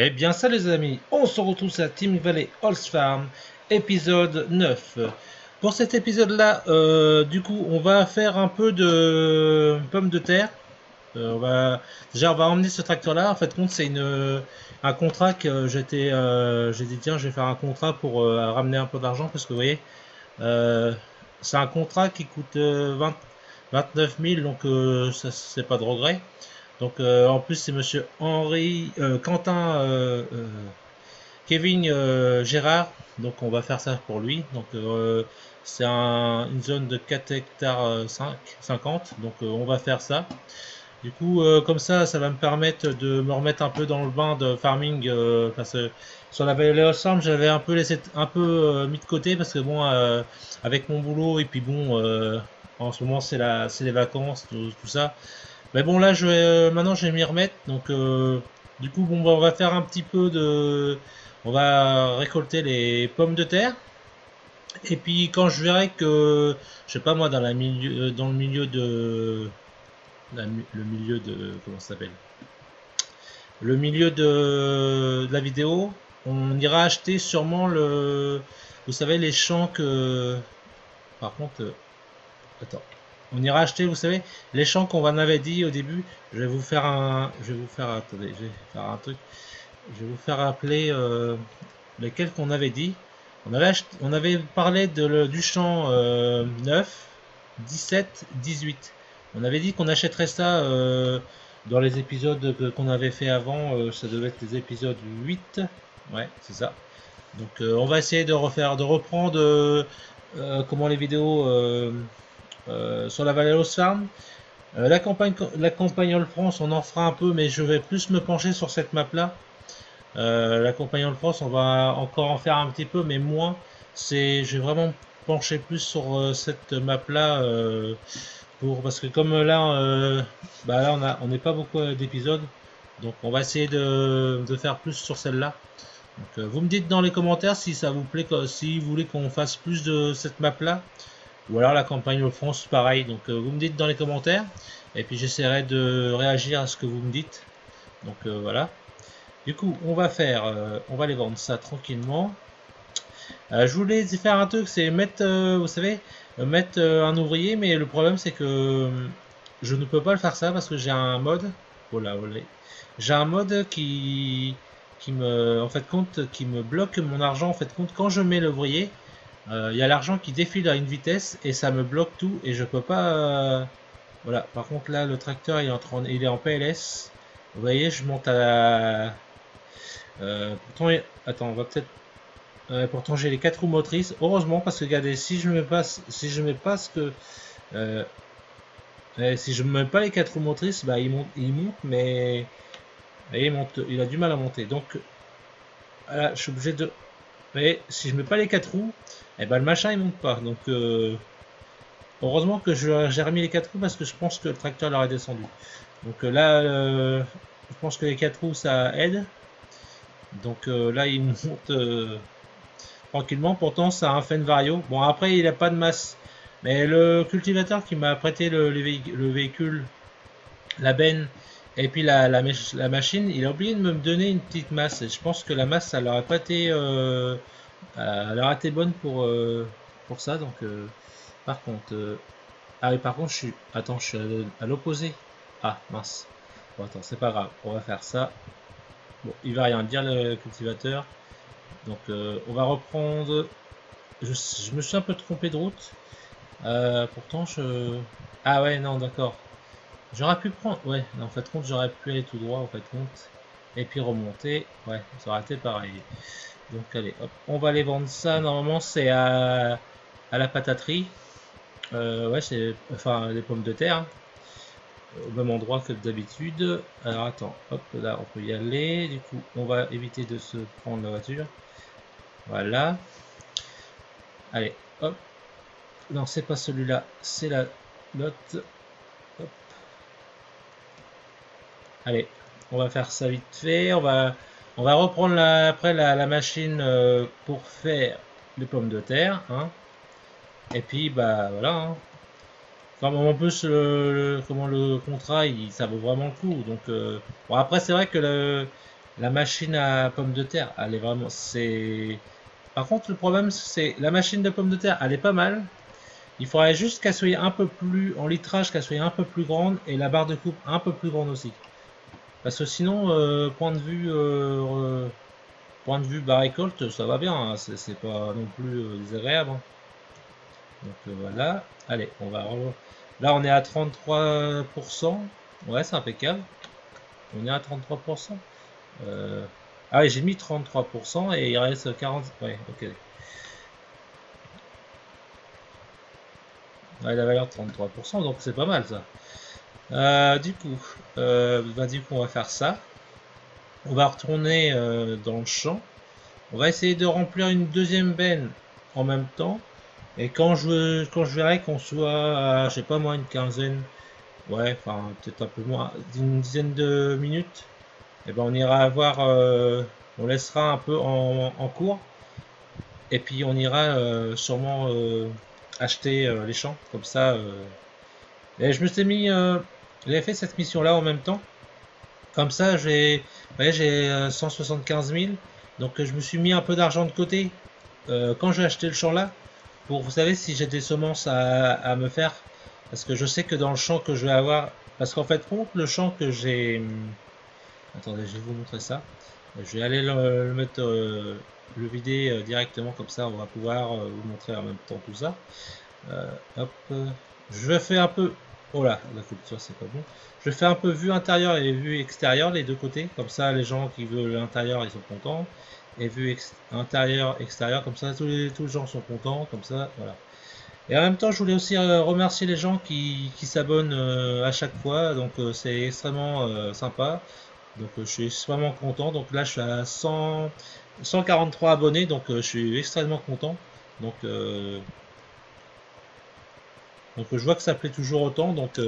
Eh bien salut les amis, on se retrouve sur Team Valley Holz Farm, épisode 9. Pour cet épisode là, du coup on va faire un peu de pommes de terre. Déjà on va emmener ce tracteur là, en fait compte c'est un contrat que j'ai dit tiens je vais faire un contrat pour ramener un peu d'argent parce que vous voyez, euh, c'est un contrat qui coûte 29 000 donc ça c'est pas de regret. Donc en plus c'est monsieur Quentin Kevin Gérard, donc on va faire ça pour lui. Donc c'est une zone de 4 hectares 50, donc on va faire ça. Du coup comme ça va me permettre de me remettre un peu dans le bain de farming parce que sur la vallée ensemble j'avais un peu laissé mis de côté parce que bon avec mon boulot et puis bon en ce moment c'est les vacances tout ça. Mais bon là maintenant je vais m'y remettre donc du coup bon bah, on va faire un petit peu de on va récolter les pommes de terre et puis quand je verrai que je sais pas moi dans le milieu de le milieu de comment ça s'appelle le milieu de la vidéo on ira acheter sûrement le vous savez les champs que par contre attends. On ira acheter, vous savez, les champs qu'on en avait dit au début. Je vais vous faire, attendez, je vais faire un truc. Je vais vous faire rappeler lesquels qu'on avait dit. On avait parlé du champ 9, 17, 18. On avait dit qu'on achèterait ça dans les épisodes qu'on avait fait avant. Ça devait être les épisodes 8. Ouais, c'est ça. Donc on va essayer de reprendre comment les vidéos sur la Valley Farm. La campagne All France, on en fera un peu, mais je vais plus me pencher sur cette map là. La campagne All France, on va encore en faire un petit peu, mais moins. Je vais vraiment pencher plus sur cette map là parce que comme là, on n'est pas beaucoup d'épisodes, donc on va essayer de faire plus sur celle-là. Donc, vous me dites dans les commentaires si ça vous plaît, si vous voulez qu'on fasse plus de cette map là. Ou alors la campagne de France, pareil. Donc vous me dites dans les commentaires. Et puis j'essaierai de réagir à ce que vous me dites. Donc voilà. Du coup, on va aller vendre ça tranquillement. Je voulais faire un truc, c'est mettre, vous savez, mettre un ouvrier. Mais le problème, c'est que je ne peux pas le faire ça parce que j'ai un mode. Oh là, oh là. J'ai un mode qui me, en fait, compte, qui me bloque mon argent. En fait, compte quand je mets l'ouvrier. Il y a l'argent qui défile à une vitesse et ça me bloque tout et je peux pas. Voilà. Par contre là, le tracteur il est en PLS. Vous voyez, je monte à la. Pourtant, attends, on va peut-être. Pourtant, j'ai les 4 roues motrices. Heureusement, parce que regardez, si je mets pas ce que. Si je mets pas les 4 roues motrices, bah il monte, mais il a du mal à monter. Donc, voilà, je suis obligé de. Mais si je mets pas les 4 roues, et ben le machin il monte pas. Donc heureusement que j'ai remis les 4 roues parce que je pense que le tracteur l'aurait descendu. Donc là je pense que les 4 roues ça aide. Donc là il monte tranquillement. Pourtant ça a un Fendt Vario. Bon après il a pas de masse. Mais le cultivateur qui m'a prêté le véhicule, la benne et puis la machine, il a oublié de me donner une petite masse. Et je pense que la masse ça l'aurait pas été elle aurait été bonne pour ça. Donc par contre ah oui par contre je suis à l'opposé. Ah mince. Bon attends c'est pas grave, on va faire ça. Bon il va rien dire le cultivateur. Donc on va reprendre. Je me suis un peu trompé de route. Pourtant ah ouais non d'accord. J'aurais pu prendre. Ouais non, en fait compte j'aurais pu aller tout droit en fait compte. Et puis remonter. Ouais ça aurait été pareil. Donc allez hop, on va aller vendre ça. Normalement c'est à la pataterie. Ouais c'est enfin les pommes de terre. Hein, au même endroit que d'habitude. Alors attends, hop là on peut y aller. Du coup on va éviter de se prendre la voiture. Voilà. Allez hop. Non c'est pas celui-là, c'est la note. Hop. Allez, on va faire ça vite fait. On va reprendre après la machine pour faire les pommes de terre. Hein. Et puis bah voilà. Hein. Enfin, en plus comment le contrat ça vaut vraiment le coup. Donc bon après c'est vrai que la machine à pommes de terre, elle est vraiment, c'est... Par contre, le problème, c'est la machine de pommes de terre, elle est pas mal. Il faudrait juste qu'elle soit un peu plus, en litrage, qu'elle soit un peu plus grande et la barre de coupe un peu plus grande aussi. Parce que sinon, point de vue bar récolte, ça va bien, hein. C'est pas non plus désagréable, hein. Donc voilà. Allez, on va là on est à 33%. Ouais, c'est impeccable. On est à 33%. Euh... Ah oui, j'ai mis 33% et il reste 40. Ouais, ok. Ouais, la valeur 33%, donc c'est pas mal ça. Du coup, on va faire ça. On va retourner dans le champ. On va essayer de remplir une deuxième benne en même temps. Et quand je verrai qu'on soit à, je sais pas moi, une quinzaine, ouais, enfin peut-être un peu moins, une dizaine de minutes, et ben on ira voir, on laissera un peu en cours. Et puis on ira sûrement acheter les champs, comme ça. Et je me suis mis, j'avais fait cette mission-là en même temps. Comme ça, j'ai 175 000. Donc je me suis mis un peu d'argent de côté quand j'ai acheté le champ là. Pour, vous savez, si j'ai des semences à me faire. Parce que je sais que dans le champ que je vais avoir. Parce qu'en fait, compte le champ que j'ai. Attendez, je vais vous montrer ça. Je vais aller le mettre, le vider directement comme ça. On va pouvoir vous montrer en même temps tout ça. Hop. Je fais un peu. Oh là, la culture c'est pas bon. Je fais un peu vue intérieure et vue extérieure, les deux côtés. Comme ça, les gens qui veulent l'intérieur, ils sont contents. Et vue intérieure, extérieure, comme ça, tous les gens sont contents. Comme ça, voilà. Et en même temps, je voulais aussi remercier les gens qui s'abonnent à chaque fois. Donc, c'est extrêmement sympa. Donc, je suis extrêmement content. Donc là, je suis à 143 abonnés. Donc, je suis extrêmement content. Donc, je vois que ça plaît toujours autant. Donc,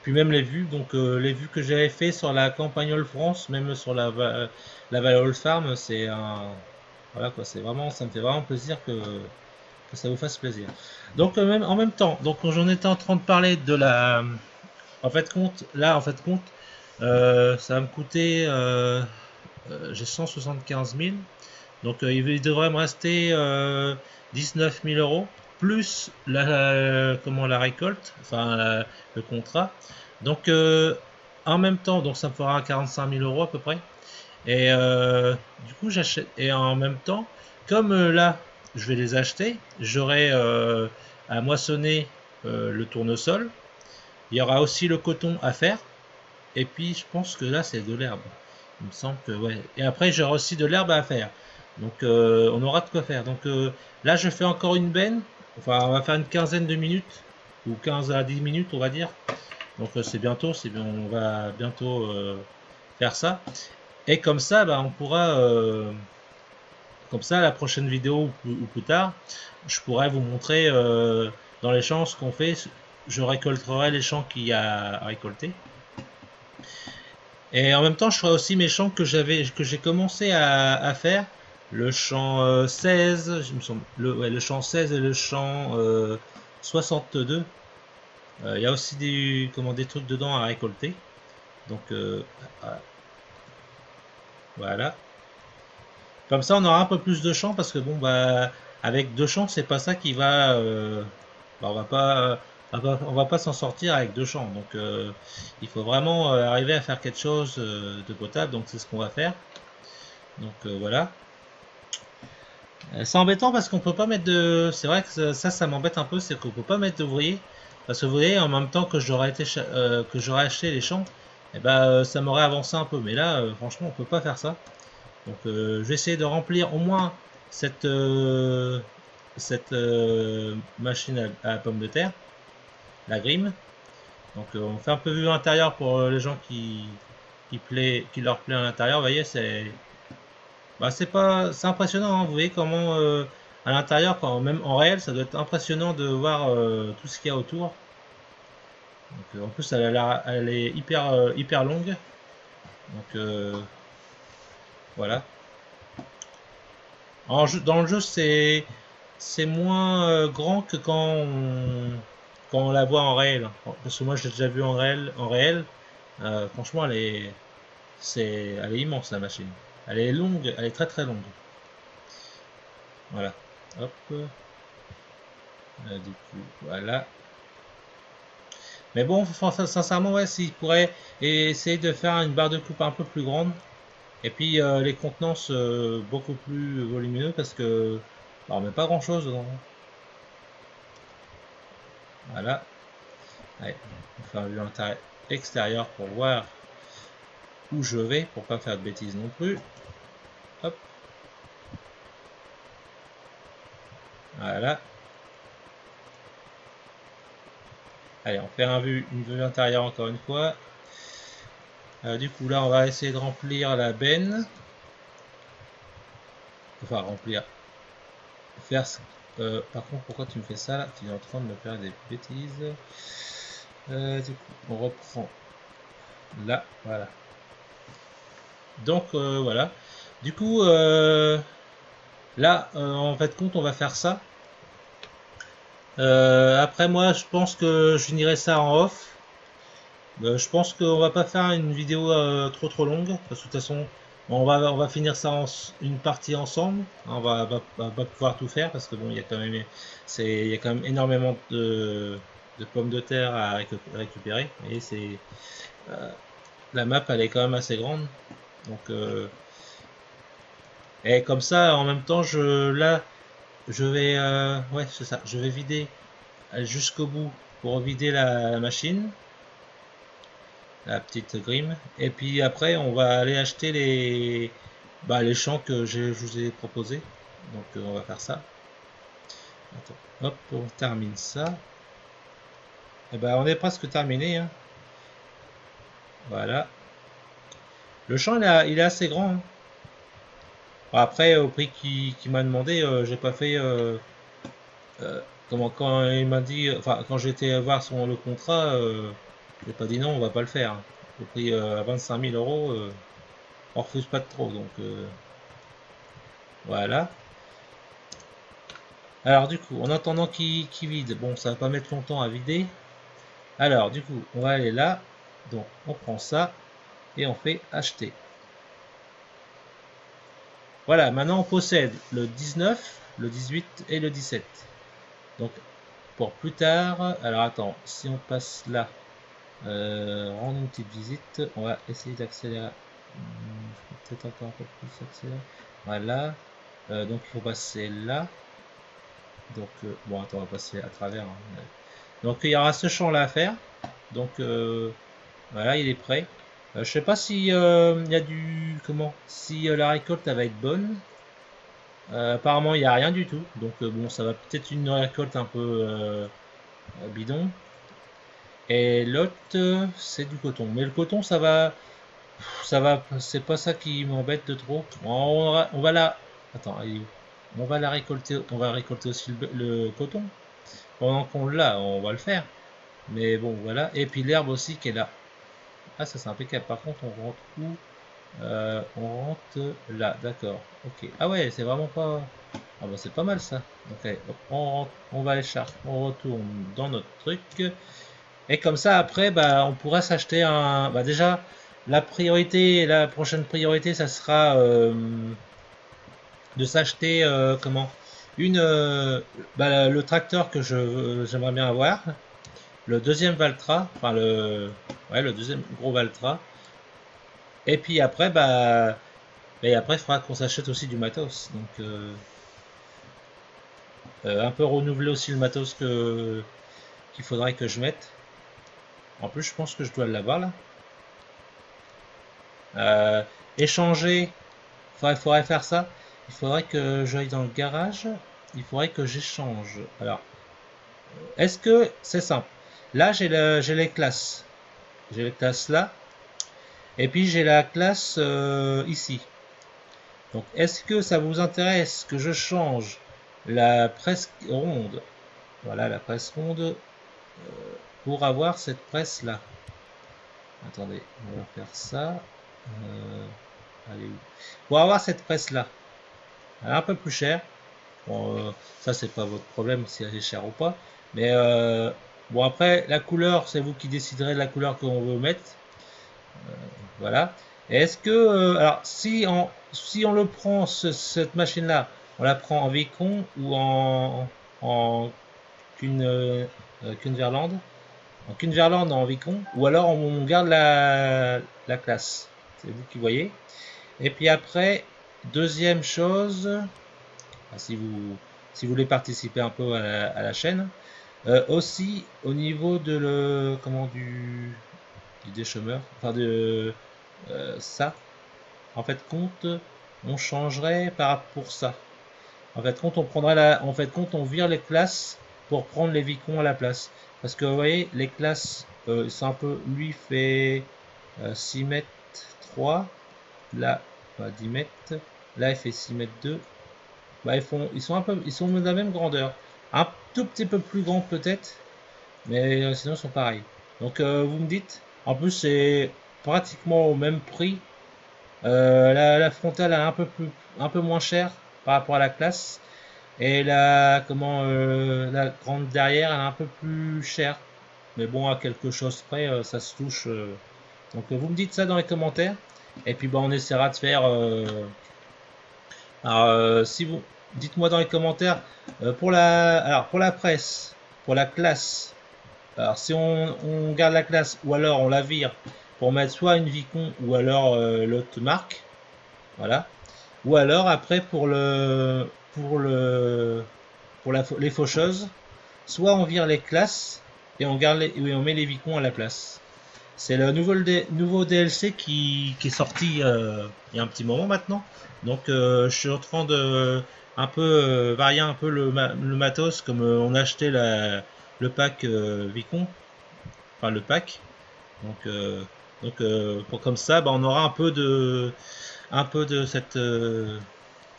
puis même les vues. Donc, les vues que j'avais fait sur la Campagnole France, même sur la Valhall Farm, c'est un. Voilà quoi, c'est vraiment, ça me fait vraiment plaisir que ça vous fasse plaisir. Donc, même, en même temps, donc j'en étais en train de parler de la. En fait, compte, ça va me coûter. J'ai 175 000. Donc, il devrait me rester 19 000 euros plus la récolte, enfin le contrat. Donc, en même temps, donc ça me fera 45 000 euros à peu près. Et du coup, j'achète. Et en même temps, comme là, je vais les acheter, j'aurai à moissonner le tournesol. Il y aura aussi le coton à faire. Et puis, je pense que là, c'est de l'herbe. Il me semble que, ouais. Et après, j'aurai aussi de l'herbe à faire. Donc, on aura de quoi faire. Donc, là, je fais encore une benne. Enfin, on va faire une quinzaine de minutes. Ou 15 à 10 minutes, on va dire. Donc, c'est bientôt. On va bientôt faire ça. Et comme ça, bah, on pourra, comme ça, la prochaine vidéo ou plus tard, je pourrais vous montrer dans les champs ce qu'on fait. Je récolterai les champs qu'il y a à récolter. Et en même temps, je ferai aussi mes champs que j'ai commencé à faire. Le champ 16, je me semble, le champ 16 et le champ 62. Il y a aussi des trucs dedans à récolter. Donc, voilà. Comme ça, on aura un peu plus de champs parce que bon, bah, avec deux champs, c'est pas ça qui va. Bah, on va pas s'en sortir avec deux champs. Donc, il faut vraiment arriver à faire quelque chose de potable. Donc, c'est ce qu'on va faire. Donc, voilà. C'est embêtant parce qu'on peut pas mettre de. C'est vrai que ça m'embête un peu, c'est qu'on peut pas mettre d'ouvrier. Parce que vous voyez, en même temps que que j'aurais acheté les champs, et ben, ça m'aurait avancé un peu. Mais là, franchement, on peut pas faire ça. Donc je vais essayer de remplir au moins cette machine à pommes de terre, la grime. Donc on fait un peu vue intérieure pour les gens qui leur plaît à l'intérieur. Vous voyez, c'est impressionnant, hein. Vous voyez comment à l'intérieur, même en réel, ça doit être impressionnant de voir tout ce qu'il y a autour. Donc, en plus, elle est hyper longue. Donc voilà. Dans le jeu, c'est moins grand que quand on la voit en réel. Parce que moi, je l'ai déjà vu en réel. Franchement, elle est. Elle est immense la machine. Elle est longue, elle est très très longue. Voilà. Hop. Du coup, voilà. Mais bon, sincèrement, ouais, s'il pourrait essayer de faire une barre de coupe un peu plus grande. Et puis les contenances beaucoup plus volumineux parce que bah, on met pas grand chose dedans. Voilà. Allez, on va faire un vue extérieur pour voir où je vais, pour pas faire de bêtises non plus. Hop. Voilà. Allez, on fait une vue intérieure encore une fois. Du coup, là, on va essayer de remplir la benne. Enfin, remplir. Faire. Par contre, pourquoi tu me fais ça là? Tu es en train de me faire des bêtises. Du coup, on reprend là. Voilà. Donc, voilà. Du coup, là, en fait, compte, on va faire ça. Après, moi, je pense que je finirai ça en off. Je pense qu'on va pas faire une vidéo trop longue parce que de toute façon on va finir ça en une partie ensemble. On va pouvoir tout faire parce que bon il y a quand même il y a quand même énormément de pommes de terre à récupérer et c'est la map elle est quand même assez grande donc et comme ça en même temps je vais ouais c'est ça, je vais vider jusqu'au bout pour vider la machine, la petite grime. Et puis après, on va aller acheter les champs que je vous ai proposés. Donc on va faire ça. Attends, hop, on termine ça. Et ben on est presque terminé. Hein. Voilà. Le champ il est assez grand. Hein. Bon, après, au prix qu'il m'a demandé, j'ai pas fait. Comment quand il m'a dit, enfin quand j'étais voir le contrat, j'ai pas dit non, on va pas le faire. Hein. Au prix à 25 000 euros, on refuse pas de trop. Donc voilà. Alors du coup, en attendant qu'il vide, bon ça va pas mettre longtemps à vider. Alors du coup, on va aller là. Donc on prend ça et on fait acheter. Voilà, maintenant on possède le 19, le 18 et le 17. Donc pour plus tard, alors attends, si on passe là, rendre une petite visite, on va essayer d'accélérer. Peut-être encore un peu plus accélérer. Voilà, donc il faut passer là. Donc bon, attends, on va passer à travers. Hein. Donc il y aura ce champ là à faire. Donc voilà, il est prêt. Je sais pas si il y a du comment, si la récolte elle va être bonne. Apparemment il n'y a rien du tout. Donc bon, ça va peut-être une récolte un peu bidon. Et l'autre c'est du coton. Mais le coton c'est pas ça qui m'embête de trop. On va la, attends, on va la récolter, on va récolter aussi le coton. Pendant qu'on l'a, on va le faire. Mais bon, voilà. Et puis l'herbe aussi qui est là. Ah, ça c'est impeccable. Par contre, on rentre où? On rentre là, d'accord. Ok. Ah ouais, c'est vraiment pas... Ah bah c'est pas mal ça. Ok, on rentre, on va on retourne dans notre truc. Et comme ça, après, bah, on pourra s'acheter un... Bah déjà, la prochaine priorité, ça sera de s'acheter, comment? Le tracteur que j'aimerais bien avoir. Le deuxième Valtra, enfin le deuxième gros Valtra. Et puis après, et après, il faudra qu'on s'achète aussi du matos. Donc, un peu renouveler aussi le matos qu'il faudrait que je mette. En plus, je pense que je dois l'avoir là. Échanger, il faudrait faire ça. Il faudrait que j'aille dans le garage. Il faudrait que j'échange. Alors, est-ce que c'est simple? Là, j'ai les classes. J'ai les classes là. Et puis j'ai la classe ici. Donc est-ce que ça vous intéresse que je change la presse ronde? Voilà la presse ronde pour avoir cette presse là. Attendez, on va faire ça. Allez où? Pour avoir cette presse là. Elle est un peu plus chère. Bon, ça c'est pas votre problème si elle est chère ou pas. Mais bon après la couleur, c'est vous qui déciderez de la couleur qu'on veut mettre. Voilà. Est-ce que, alors, si on le prend, cette machine-là, on la prend en Vicon ou en qu'une Verlande, en Verlande en Vicon, ou alors on garde la classe. C'est vous qui voyez. Et puis après, deuxième chose, si vous voulez participer un peu à la chaîne, aussi au niveau de du déchômeur, enfin de ça, en fait compte, on changerait pour ça. En fait compte, on prendrait en fait compte, on vire les classes pour prendre les vicons à la place. Parce que vous voyez, les classes, c'est un peu, lui fait 6 mètres 3, là, 10 mètres, là il fait 6 mètres 2. Bah, ils sont de la même grandeur. Un tout petit peu plus grand peut-être, mais sinon ils sont pareils. Donc vous me dites, en plus c'est pratiquement au même prix. La frontale est un peu moins chère par rapport à la classe. Et la grande derrière elle est un peu plus chère. Mais bon, à quelque chose près, ça se touche. Donc vous me dites ça dans les commentaires. Et puis bah, on essaiera de faire. Alors si vous dites-moi dans les commentaires pour la presse, pour la classe. Alors si on garde la classe ou alors on la vire pour mettre soit une Vicon ou alors l'autre marque, voilà. Ou alors après les faucheuses, soit on vire les classes et on met les Vicons à la place. C'est le nouveau DLC qui est sorti il y a un petit moment maintenant. Donc je suis en train de un peu varier un peu le matos, comme on a acheté le pack Vicon, enfin le pack. Donc comme ça, bah, on aura un peu de cette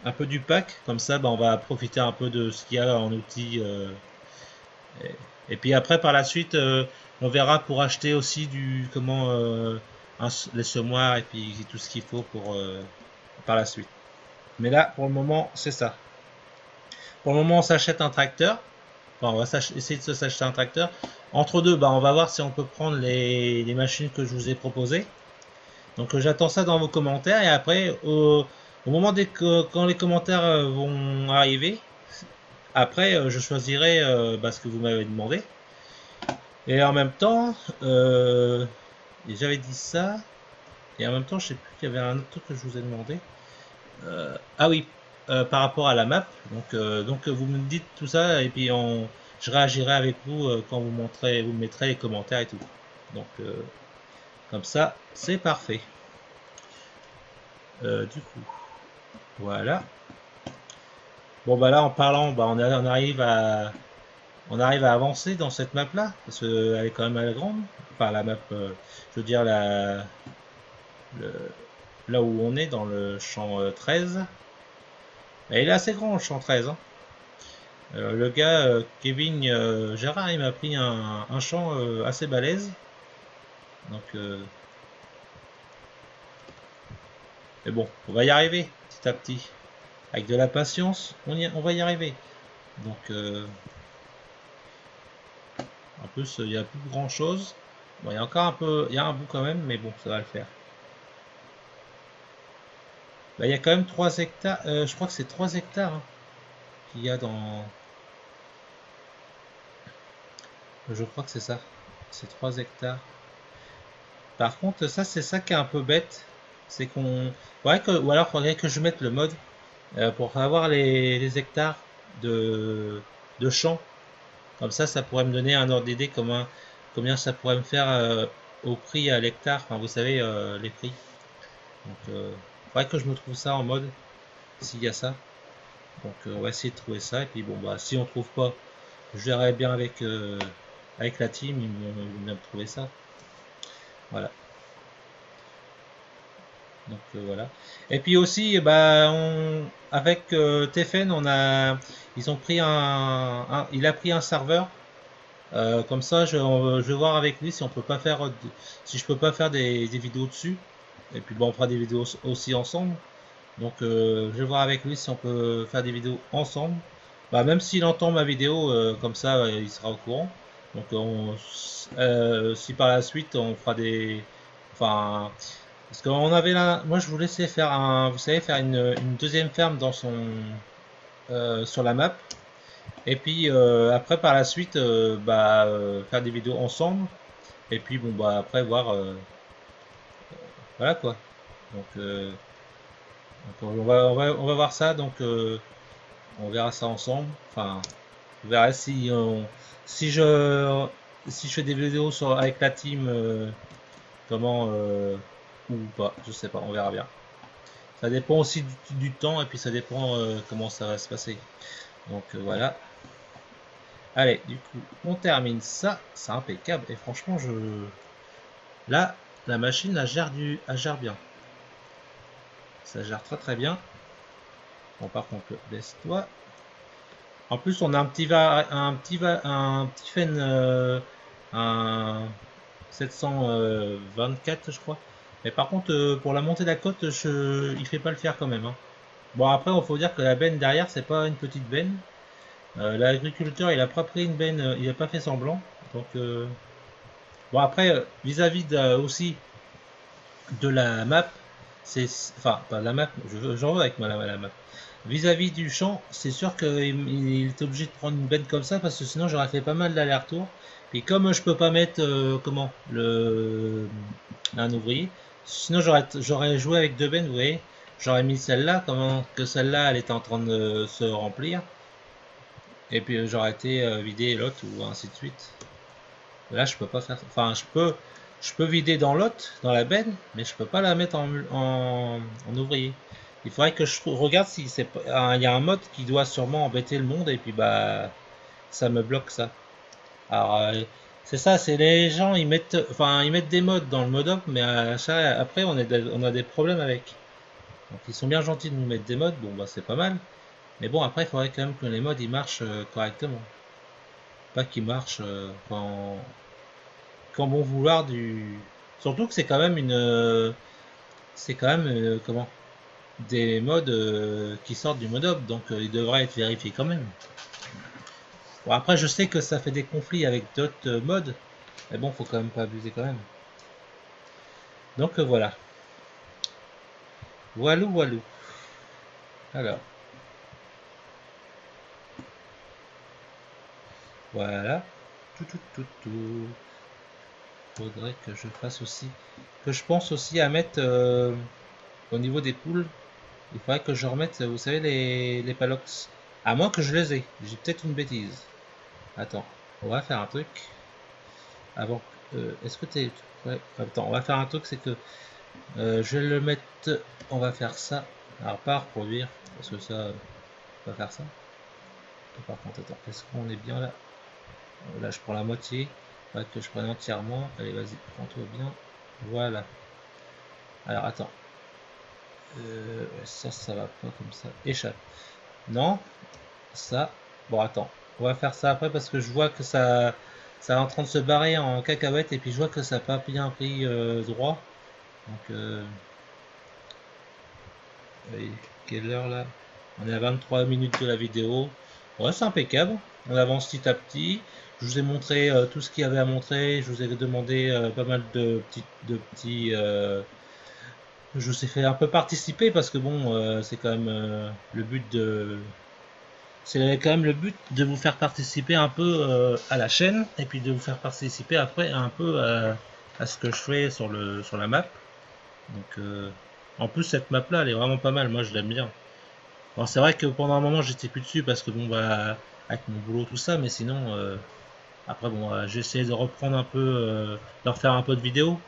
un peu du pack. Comme ça, bah, on va profiter un peu de ce qu'il y a en outils. Et, et puis après, par la suite, on verra pour acheter aussi les semoirs et puis tout ce qu'il faut pour par la suite. Mais là, pour le moment, c'est ça. Pour le moment, on s'achète un tracteur. Enfin, on va essayer de s'acheter un tracteur. Entre deux, bah, on va voir si on peut prendre les machines que je vous ai proposées. Donc j'attends ça dans vos commentaires et après, au moment quand les commentaires vont arriver, après je choisirai ce que vous m'avez demandé. Et en même temps, j'avais dit ça. Et en même temps, je sais plus qu'il y avait un autre truc que je vous ai demandé. Ah oui, par rapport à la map. Donc vous me dites tout ça et puis je réagirai avec vous quand vous mettrez les commentaires et tout. Donc comme ça, c'est parfait. Du coup, voilà. Bon bah là en parlant, bah on arrive à avancer dans cette map là parce qu'elle est quand même grande. Enfin la map, je veux dire là où on est dans le champ 13. Et il est assez grand le champ 13. Hein. Le gars, Kevin Gérard, il m'a pris un champ assez balèze. Donc, mais bon, on va y arriver petit à petit. Avec de la patience, on va y arriver. Donc, en plus, il n'y a plus grand chose. Bon, il y a encore un peu, il y a un bout quand même, mais bon, ça va le faire. Bah, il y a quand même 3 hectares, je crois que c'est 3 hectares hein, qu'il y a dans... Je crois que c'est ça, c'est 3 hectares. Par contre, ça c'est ça qui est un peu bête, c'est ou alors faudrait que je mette le mode pour avoir les hectares de champs. Comme ça pourrait me donner un ordre d'idée combien ça pourrait me faire au prix à l'hectare. Enfin, vous savez les prix. Donc, faudrait que je me trouve ça en mode s'il y a ça. Donc, on va essayer de trouver ça. Et puis bon, bah si on trouve pas, je verrai bien avec la team, ils vont bien trouver ça. Voilà. Donc voilà. Et puis aussi, bah, avec Tefen, ils ont pris il a pris un serveur. Comme ça, je vais voir avec lui si on peut pas faire, si je peux pas faire des vidéos dessus. Et puis bon, on fera des vidéos aussi ensemble. Donc je vais voir avec lui si on peut faire des vidéos ensemble. Bah, même s'il entend ma vidéo, comme ça, il sera au courant. Donc si par la suite on fera enfin Parce qu'on avait là, moi je vous laissais faire un, vous savez, faire une deuxième ferme dans son, sur la map. Et puis après par la suite, faire des vidéos ensemble. Et puis bon bah après voir, voilà quoi. Donc, on va voir ça. Donc on verra ça ensemble. Enfin, on verra si je, si je fais des vidéos sur, avec la team, comment ou pas. Je sais pas. On verra bien. Ça dépend aussi du temps et puis ça dépend comment ça va se passer. Donc voilà. Allez, du coup, on termine ça. C'est impeccable. Et franchement, là, la machine, elle gère bien. Ça gère très très bien. Bon, par contre, laisse-toi. En plus, on a un petit fan, un 724, je crois. Mais par contre, pour la montée de la côte, il fait pas le faire quand même, hein. Bon, après, il faut dire que la benne derrière, c'est pas une petite benne. L'agriculteur, il a pas pris une benne, il a pas fait semblant. Donc, bon, après, vis-à-vis aussi de la map, c'est, enfin, pas la map, j'en veux avec la map. Vis-à-vis du champ, c'est sûr qu'il est obligé de prendre une benne comme ça parce que sinon j'aurais fait pas mal d'aller-retour. Et comme je peux pas mettre un ouvrier, sinon j'aurais joué avec deux bennes, vous voyez. J'aurais mis celle-là, comment que celle-là elle était en train de se remplir. Et puis j'aurais été vider l'autre ou ainsi de suite. Là je peux pas faire ça. Enfin je peux vider dans l'autre, dans la benne, mais je peux pas la mettre en ouvrier. Il faudrait que je regarde si c'est il y a un mode qui doit sûrement embêter le monde et puis bah ça me bloque ça. Alors c'est ça, c'est les gens ils mettent des modes dans le mode up, mais après on a des problèmes avec. Donc ils sont bien gentils de nous mettre des modes, bon bah c'est pas mal. Mais bon après il faudrait quand même que les modes ils marchent correctement, pas qu'ils marchent qu'en bon vouloir du. Surtout que c'est quand même c'est quand même comment des modes qui sortent du mode up, donc ils devraient être vérifiés quand même. Bon, après, je sais que ça fait des conflits avec d'autres modes, mais bon, faut quand même pas abuser quand même. Donc voilà. Walou, walou. Alors, voilà. Tout. Faudrait que je fasse aussi. Que je pense aussi à mettre au niveau des poules. Il faudrait que je remette, vous savez, les palox. À moins que je les ai. J'ai peut-être une bêtise. Attends, on va faire un truc. Avant, est-ce que t'es ouais, attends, on va faire un truc, c'est que je vais le mettre. On va faire ça. Alors pas reproduire, parce que ça, on va faire ça. Et par contre, attends, est-ce qu'on est bien là? Là, je prends la moitié. Pas que je prenne entièrement. Allez, vas-y, prends-toi bien. Voilà. Alors attends. Ça va pas comme ça. Échappe. Non, ça. Bon, attends. On va faire ça après parce que je vois que ça est en train de se barrer en cacahuète et puis je vois que ça n'a pas bien pris droit. Donc, quelle heure là? On est à 23 minutes de la vidéo. Ouais, c'est impeccable. On avance petit à petit. Je vous ai montré tout ce qu'il y avait à montrer. Je vous ai demandé pas mal de petits. Je vous ai fait un peu participer parce que bon, c'est quand même le but de. C'est quand même le but de vous faire participer un peu à la chaîne et puis de vous faire participer après un peu à ce que je fais sur la map. Donc, en plus, cette map là, elle est vraiment pas mal. Moi, je l'aime bien. Bon, c'est vrai que pendant un moment, j'étais plus dessus parce que bon, bah, avec mon boulot, tout ça, mais sinon, après, bon, j'ai essayé de reprendre un peu, de refaire un peu de vidéos.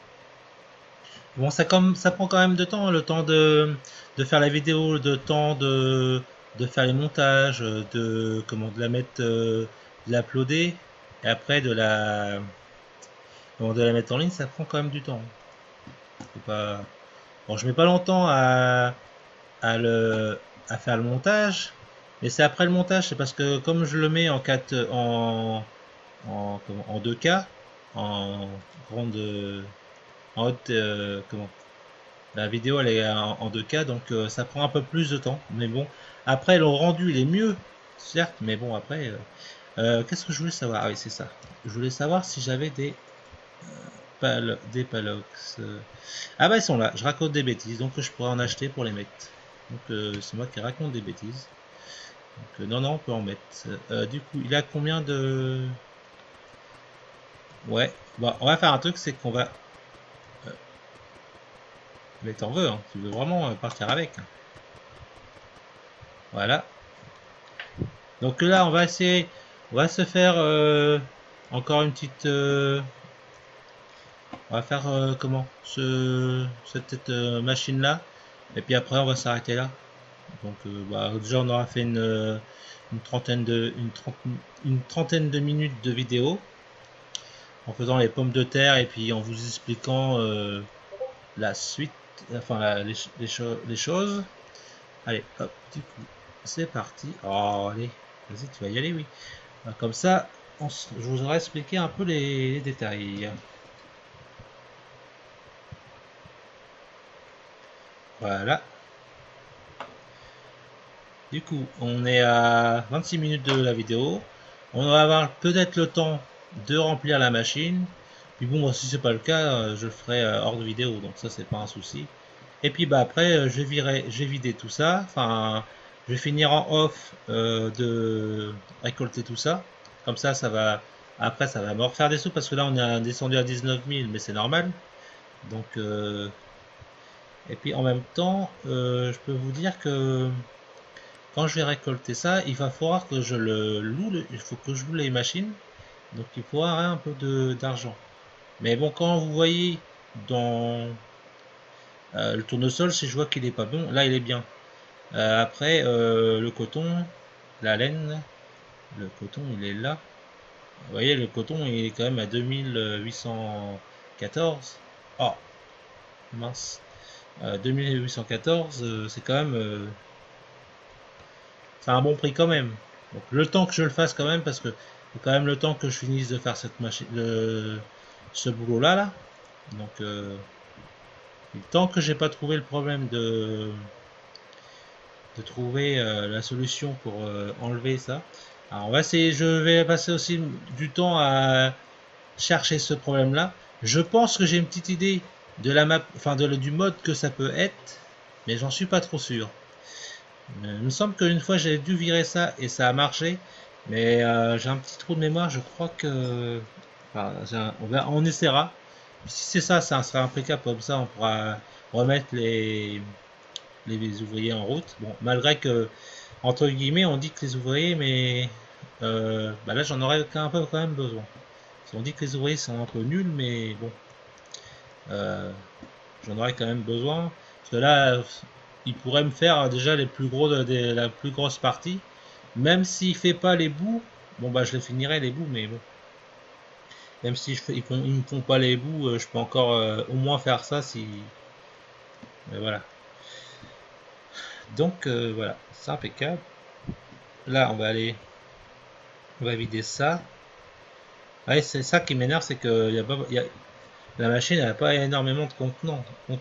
Bon, ça prend quand même de temps, le temps de faire la vidéo, le temps de faire les montages, de la mettre, de l'uploader, et après de la mettre en ligne, ça prend quand même du temps. Faut pas, bon, je mets pas longtemps à à faire le montage, mais c'est après le montage, c'est parce que comme je le mets en 4, en 2K, en grande, en haute, la vidéo elle est en 2K, donc ça prend un peu plus de temps. Mais bon, après le rendu il est mieux, certes, mais bon après, qu'est-ce que je voulais savoir? Ah oui, c'est ça. Je voulais savoir si j'avais des des Palox. Ah bah ils sont là, je raconte des bêtises, donc je pourrais en acheter pour les mettre. Donc c'est moi qui raconte des bêtises. Donc non, on peut en mettre. Du coup, il a combien de... Ouais, bon, on va faire un truc, c'est qu'on va... Mais t'en veux, hein, tu veux vraiment partir avec. Hein. Voilà. Donc là, on va essayer... On va se faire encore une petite... on va faire comment cette machine là. Et puis après, on va s'arrêter là. Donc bah, déjà, on aura fait une trentaine de minutes de vidéo. En faisant les pommes de terre et puis en vous expliquant la suite, enfin les choses. Allez, hop, du coup, c'est parti. Oh, allez, vas-y, tu vas y aller, oui. Comme ça, je vous aurais expliqué un peu les détails. Voilà. Du coup, on est à 26 minutes de la vidéo. On va avoir peut-être le temps de remplir la machine. Puis bon, moi, si c'est pas le cas, je le ferai hors de vidéo, donc ça c'est pas un souci. Et puis bah après, je vais vider tout ça. Enfin, je vais finir en off de récolter tout ça. Comme ça, ça va. Après, ça va me refaire des sous parce que là, on est descendu à 19 000, mais c'est normal. Donc, et puis en même temps, je peux vous dire que quand je vais récolter ça, il va falloir que je le loue. Il faut que je loue les machines. Donc, il faut avoir un peu d'argent. Mais bon, quand vous voyez dans le tournesol, si je vois qu'il est pas bon, là il est bien. Après, le coton, la laine, le coton il est là. Vous voyez, le coton il est quand même à 2814. Oh, mince. 2814, c'est quand même. C'est un bon prix quand même. Donc, le temps que je le fasse quand même, parce que c'est quand même le temps que je finisse de faire cette machine, ce boulot là. Donc, tant que j'ai pas trouvé le problème de trouver la solution pour enlever ça. Alors on va essayer, je vais passer aussi du temps à chercher ce problème là. Je pense que j'ai une petite idée de la map, enfin du mode que ça peut être, mais j'en suis pas trop sûr. Il me semble qu'une fois j'ai dû virer ça et ça a marché, mais j'ai un petit trou de mémoire, je crois que... Enfin, on essaiera. Si c'est ça, ça sera impeccable, comme ça on pourra remettre les ouvriers en route. Bon, malgré que, entre guillemets, on dit que les ouvriers, mais bah là j'en aurais un peu quand même besoin. On dit que les ouvriers sont un peu nuls, mais bon, j'en aurais quand même besoin. Parce que là, il pourrait me faire déjà les plus gros la plus grosse partie. Même s'il fait pas les bouts, bon bah je les finirai les bouts, mais bon. Même si ils me font pas les bouts, je peux encore au moins faire ça si. Mais voilà. Donc voilà, c'est impeccable. Là, on va vider ça. Ouais, c'est ça qui m'énerve, c'est que la machine n'a pas énormément de contenant. On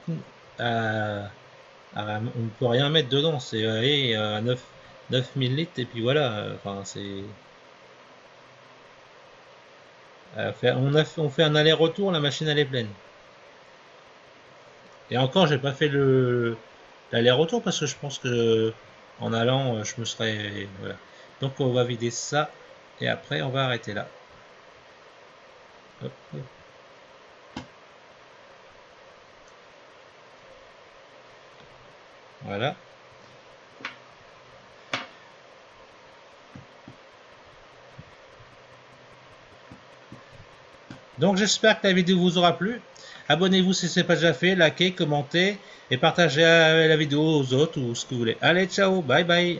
ne peut rien mettre dedans. C'est 9000 litres et puis voilà. Enfin, c'est. On fait un aller-retour, la machine elle est pleine. Et encore, j'ai pas fait l'aller-retour parce que je pense que en allant, je me serais. Voilà. Donc on va vider ça et après on va arrêter là. Hop, hop. Voilà. Donc j'espère que la vidéo vous aura plu. Abonnez-vous si ce n'est pas déjà fait, likez, commentez et partagez la vidéo aux autres ou ce que vous voulez. Allez, ciao, bye bye.